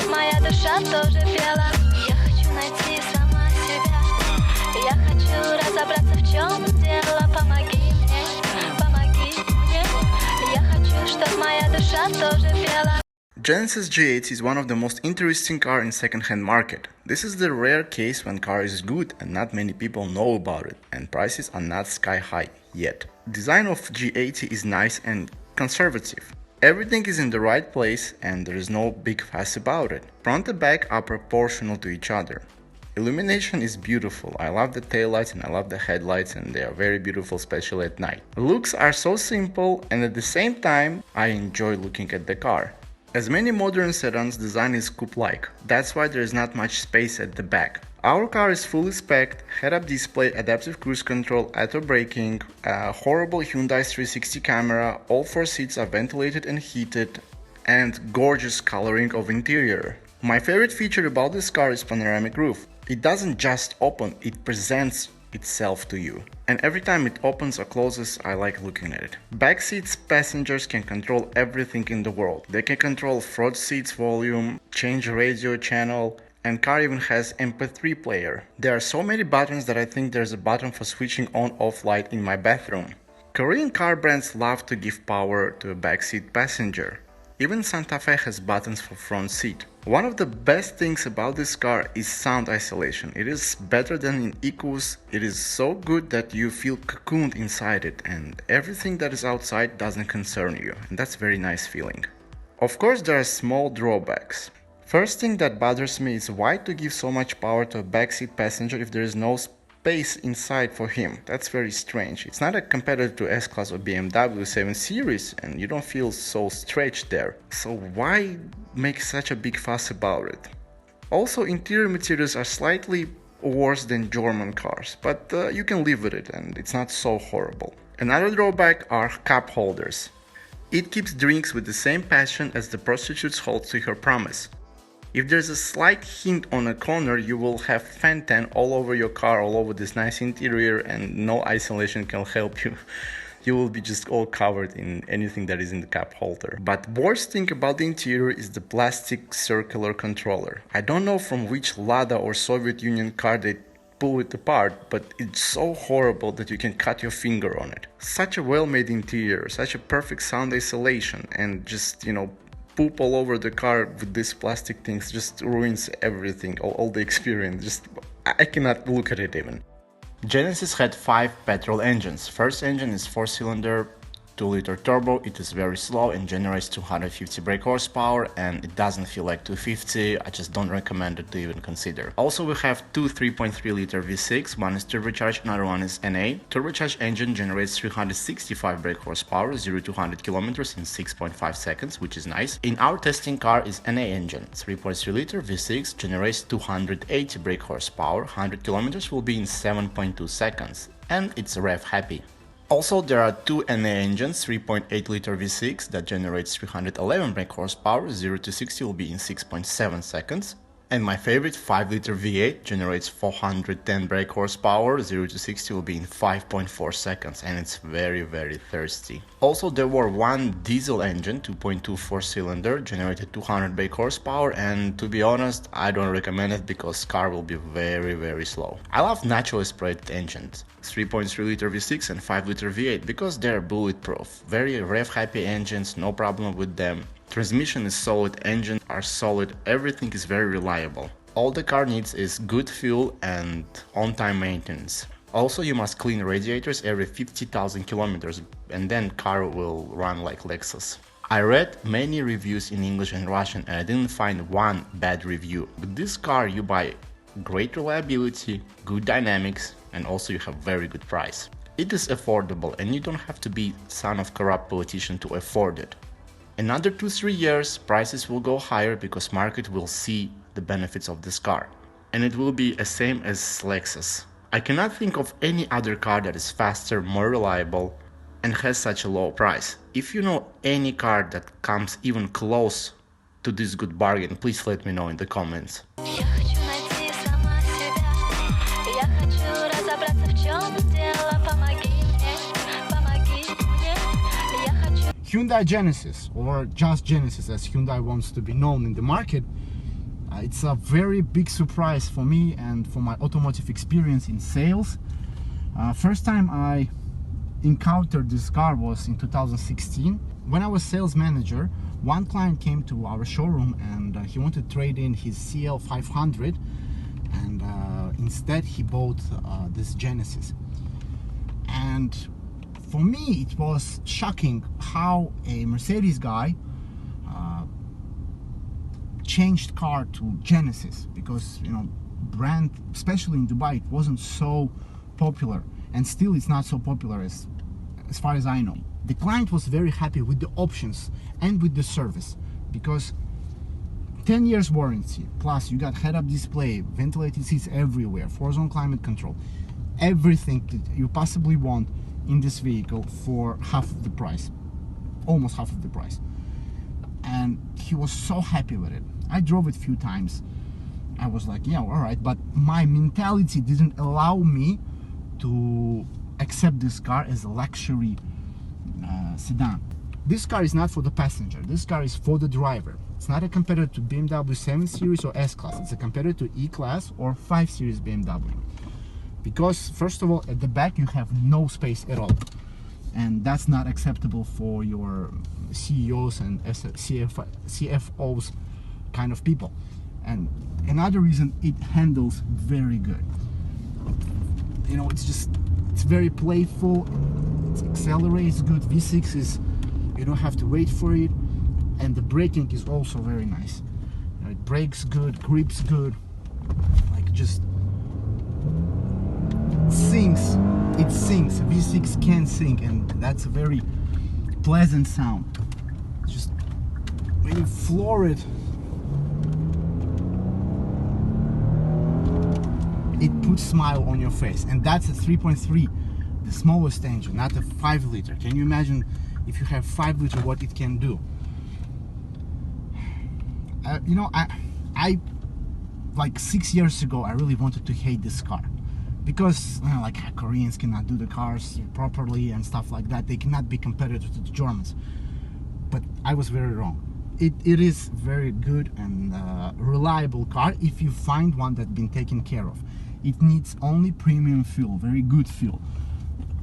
моя душа тоже пела. Я хочу найти сама себя. Я хочу разобраться, в чем дело. Помоги мне. Я хочу, чтоб моя душа тоже пела. Genesis G80 is one of the most interesting cars in second-hand market. This is the rare case when car is good and not many people know about it, and prices are not sky high yet. Design of G80 is nice and conservative. Everything is in the right place and there is no big fuss about it. Front and back are proportional to each other. Illumination is beautiful. I love the taillights and I love the headlights, and they are very beautiful, especially at night. Looks are so simple, and at the same time I enjoy looking at the car. As many modern sedans, design is coupe-like. That's why there is not much space at the back. Our car is fully spec'd, head-up display, adaptive cruise control, auto braking, a horrible Hyundai 360 camera, all 4 seats are ventilated and heated, and gorgeous coloring of interior. My favorite feature about this car is panoramic roof. It doesn't just open, it presents itself to you. And every time it opens or closes, I like looking at it. Back seats passengers can control everything in the world. They can control front seats volume, change radio channel, and car even has MP3 player. There are so many buttons that I think there's a button for switching on-off light in my bathroom. Korean car brands love to give power to a backseat passenger. Even Santa Fe has buttons for front seat. One of the best things about this car is sound isolation. It is better than in EQs. It is so good that you feel cocooned inside it, and everything that is outside doesn't concern you, and that's a very nice feeling. Of course, there are small drawbacks. First thing that bothers me is why to give so much power to a backseat passenger if there is no space inside for him. That's very strange. It's not a competitor to S-Class or BMW 7 Series, and you don't feel so stretched there. So why make such a big fuss about it? Also, interior materials are slightly worse than German cars, but you can live with it and it's not so horrible. Another drawback are cup holders. It keeps drinks with the same passion as the prostitutes hold to her promise. If there's a slight hint on a corner, you will have fan tan all over your car, all over this nice interior, and no isolation can help you. You will be just all covered in anything that is in the cup holder. But worst thing about the interior is the plastic circular controller. I don't know from which Lada or Soviet Union car they pull it apart, but it's so horrible that you can cut your finger on it. Such a well-made interior, such a perfect sound isolation, and just, poop all over the car with these plastic things just ruins everything, all the experience. I cannot look at it even. Genesis had 5 petrol engines. First engine is 4-cylinder, 2-liter turbo. It is very slow and generates 250 brake horsepower, and it doesn't feel like 250. I just don't recommend it to even consider. Also, we have two 3.3-liter V6. One is turbocharged, another one is NA. Turbocharged engine generates 365 brake horsepower, 0 to 100 kilometers in 6.5 seconds, which is nice. In our testing car is NA engine. 3.3-liter V6 generates 280 brake horsepower, 100 kilometers will be in 7.2 seconds, and it's rev happy. Also, there are two NA engines, 3.8-liter V6 that generates 311 brake horsepower, 0 to 60 will be in 6.7 seconds. And my favorite 5-liter V8 generates 410 brake horsepower, 0 to 60 will be in 5.4 seconds, and it's very, very thirsty. Also, there were one diesel engine, 2.2 4-cylinder, generated 200 brake horsepower, and to be honest, I don't recommend it because car will be very, very slow. I love naturally aspirated engines, 3.3-liter V6 and 5-liter V8, because they're bulletproof. Very rev-happy engines, no problem with them. Transmission is solid, engines are solid, everything is very reliable. All the car needs is good fuel and on-time maintenance. Also, you must clean radiators every 50,000 kilometers, and then car will run like Lexus. I read many reviews in English and Russian and I didn't find one bad review. With this car you buy great reliability, good dynamics, and also you have very good price. It is affordable and you don't have to be son of corrupt politician to afford it. Another 2-3 years, prices will go higher because market will see the benefits of this car. And it will be the same as Lexus. I cannot think of any other car that is faster, more reliable, and has such a low price. If you know any car that comes even close to this good bargain, please let me know in the comments. Hyundai Genesis, or just Genesis as Hyundai wants to be known in the market, It's a very big surprise for me and for my automotive experience in sales. First time I encountered this car was in 2016. When I was sales manager, one client came to our showroom and he wanted to trade in his CL500, and instead he bought this Genesis. And for me it was shocking how a Mercedes guy changed car to Genesis, because brand, especially in Dubai, it wasn't so popular, and still it's not so popular as far as I know. The client was very happy with the options and with the service, because 10 years warranty, plus you got head-up display, ventilated seats everywhere, 4-zone climate control, everything that you possibly want in this vehicle for half of the price, almost half of the price. And he was so happy with it. I drove it a few times. I was like, yeah, all right, but my mentality didn't allow me to accept this car as a luxury sedan. This car is not for the passenger. This car is for the driver. It's not a competitor to BMW 7 Series or S-Class. It's a competitor to E-Class or 5 Series BMW. Because, first of all, at the back you have no space at all. And that's not acceptable for your CEOs and CFOs kind of people. And another reason, it handles very good. It's very playful, it accelerates good. V6 is, you don't have to wait for it, and the braking is also very nice. It brakes good, grips good, like just sings. It sings. V6 can sing, and that's a very pleasant sound. Just when you floor it, it puts smile on your face. And that's a 3.3, the smallest engine, not a 5 liter. Can you imagine if you have 5 liter what it can do? I like 6 years ago I really wanted to hate this car, because like Koreans cannot do the cars properly and stuff like that. They cannot be competitive to the Germans. But I was very wrong. It is very good and reliable car if you find one that's been taken care of. It needs only premium fuel, very good fuel.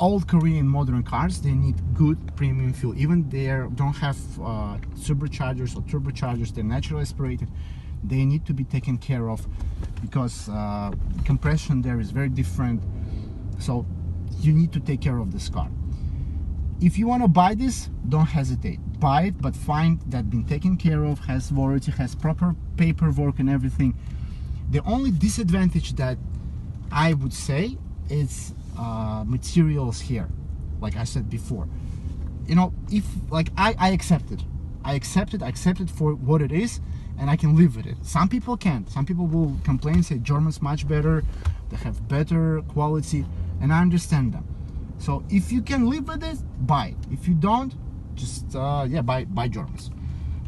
Old Korean modern cars, they need good premium fuel. Even they don't have superchargers or turbochargers, they're naturally aspirated. They need to be taken care of, because compression there is very different. So you need to take care of this car. If you want to buy this, don't hesitate. Buy it, but find that been taken care of, has warranty, has proper paperwork and everything. The only disadvantage that I would say is materials here, like I said before. If like I accept it for what it is, and I can live with it. Some people can't. Some people will complain, say German's much better, they have better quality, and I understand them. So if you can live with it, buy it. If you don't, just buy Germans.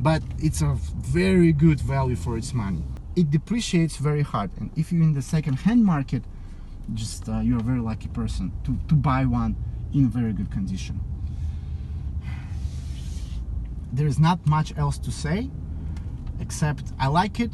But it's a very good value for its money. It depreciates very hard, and if you're in the second-hand market, just you're a very lucky person to buy one in very good condition. There is not much else to say, except I like it,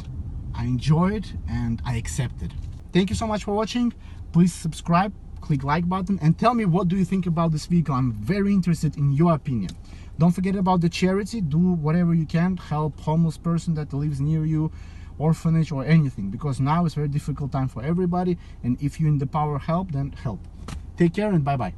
I enjoy it, and I accept it. Thank you so much for watching. Please subscribe, click like button, and tell me what do you think about this vehicle. I'm very interested in your opinion. Don't forget about the charity. Do whatever you can, help homeless person that lives near you, orphanage or anything, because now it's a very difficult time for everybody, and if you in the power help, then help. Take care and bye bye.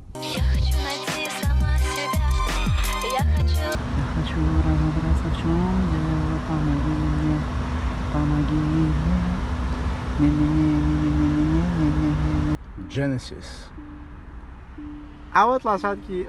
Genesis. А вот лошадки.